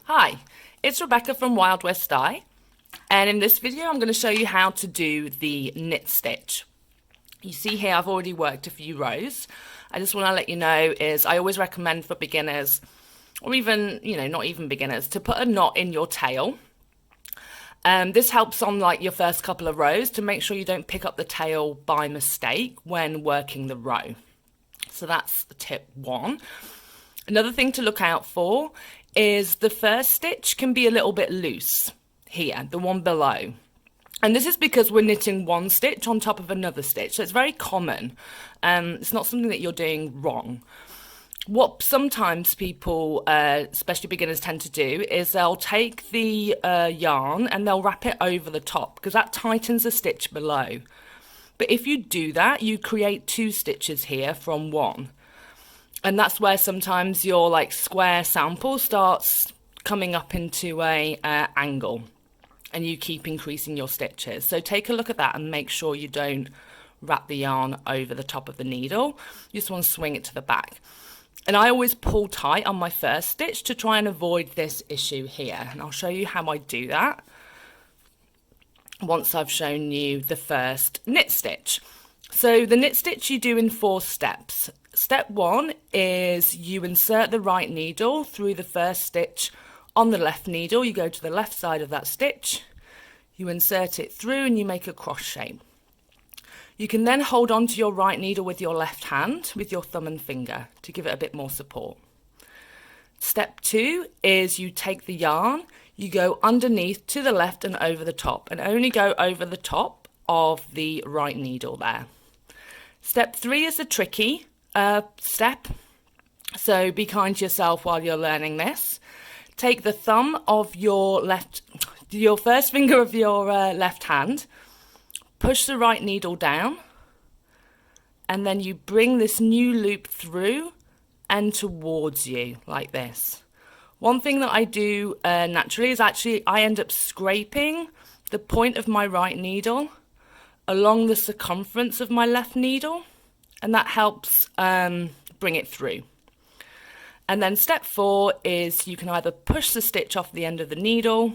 Hi, it's Rebecca from Wild West Dye, and in this video I'm going to show you how to do the knit stitch. You see here I've already worked a few rows. I just want to let you know is I always recommend for beginners, or even, not even beginners, to put a knot in your tail. This helps on like your first couple of rows to make sure you don't pick up the tail by mistake when working the row. So that's tip one. Another thing to look out for is the first stitch can be a little bit loose here, the one below. And this is because we're knitting one stitch on top of another stitch, so it's very common. It's not something that you're doing wrong. What sometimes people, especially beginners, tend to do is they'll take the yarn and they'll wrap it over the top because that tightens the stitch below. But if you do that, you create two stitches here from one. And that's where sometimes your like square sample starts coming up into a angle, and you keep increasing your stitches. So take a look at that and make sure you don't wrap the yarn over the top of the needle. You just want to swing it to the back. And I always pull tight on my first stitch to try and avoid this issue here. And I'll show you how I do that once I've shown you the first knit stitch. So the knit stitch you do in 4 steps. Step 1 is you insert the right needle through the first stitch on the left needle. You go to the left side of that stitch, you insert it through and you make a cross shape. You can then hold on to your right needle with your left hand, with your thumb and finger, to give it a bit more support. Step 2 is you take the yarn, you go underneath to the left and over the top, and only go over the top of the right needle there. Step 3 is a tricky step, so be kind to yourself while you're learning this. Take the thumb of your first finger of your left hand, push the right needle down, and then you bring this new loop through and towards you like this. One thing that I do naturally is actually I end up scraping the point of my right needle along the circumference of my left needle, and that helps bring it through. And then step 4 is you can either push the stitch off the end of the needle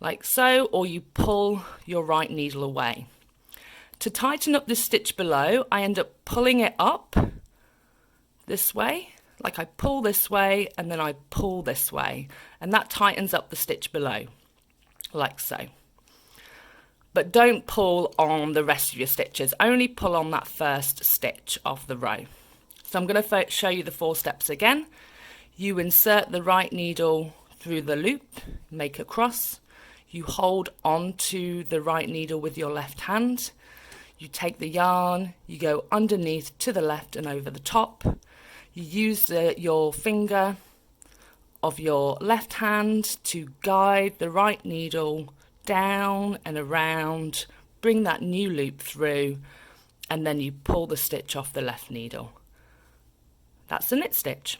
like so, or you pull your right needle away. To tighten up the stitch below, I end up pulling it up this way, like I pull this way and then I pull this way, and that tightens up the stitch below like so. But don't pull on the rest of your stitches, only pull on that first stitch of the row. So I'm going to show you the 4 steps again. You insert the right needle through the loop, make a cross. You hold onto the right needle with your left hand. You take the yarn, you go underneath to the left and over the top. You use your finger of your left hand to guide the right needle down and around, bring that new loop through, and then you pull the stitch off the left needle. That's the knit stitch.